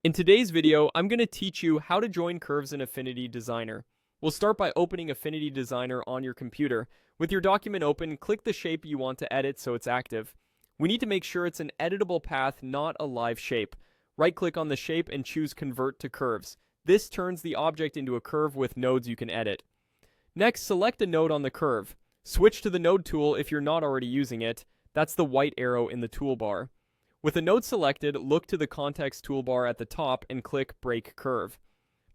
In today's video, I'm going to teach you how to join curves in Affinity Designer. We'll start by opening Affinity Designer on your computer. With your document open, click the shape you want to edit so it's active. We need to make sure it's an editable path, not a live shape. Right-click on the shape and choose Convert to Curves. This turns the object into a curve with nodes you can edit. Next, select a node on the curve. Switch to the node tool if you're not already using it. That's the white arrow in the toolbar. With a node selected, look to the context toolbar at the top and click Break Curve.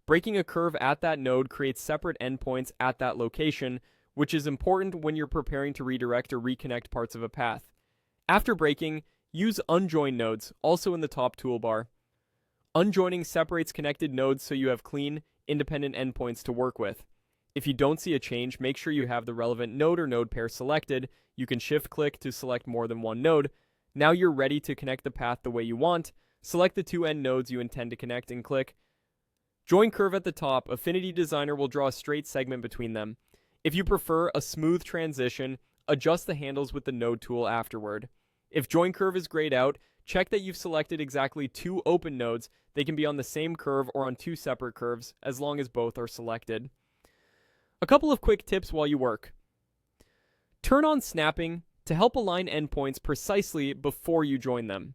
Breaking a curve at that node creates separate endpoints at that location, which is important when you're preparing to redirect or reconnect parts of a path. After breaking, use Unjoin Nodes, also in the top toolbar. Unjoining separates connected nodes so you have clean, independent endpoints to work with. If you don't see a change, make sure you have the relevant node or node pair selected. You can shift-click to select more than one node. Now you're ready to connect the path the way you want. Select the two end nodes you intend to connect and click Join Curve at the top. Affinity Designer will draw a straight segment between them. If you prefer a smooth transition, adjust the handles with the node tool afterward. If Join Curve is grayed out, check that you've selected exactly two open nodes. They can be on the same curve or on two separate curves, as long as both are selected. A couple of quick tips while you work. Turn on snapping to help align endpoints precisely before you join them.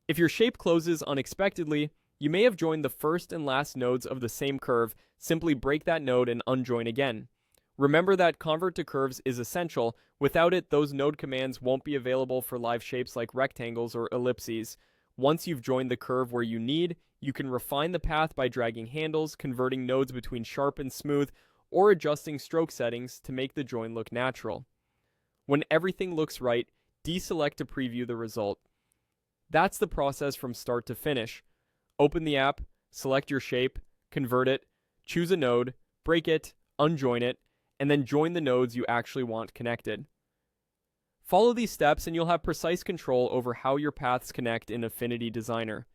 If your shape closes unexpectedly, you may have joined the first and last nodes of the same curve. Simply break that node and unjoin again. Remember that Convert to Curves is essential. Without it, those node commands won't be available for live shapes like rectangles or ellipses. Once you've joined the curve where you need, you can refine the path by dragging handles, converting nodes between sharp and smooth, or adjusting stroke settings to make the join look natural. When everything looks right, deselect to preview the result. That's the process from start to finish. Open the app, select your shape, convert it, choose a node, break it, unjoin it, and then join the nodes you actually want connected. Follow these steps and you'll have precise control over how your paths connect in Affinity Designer.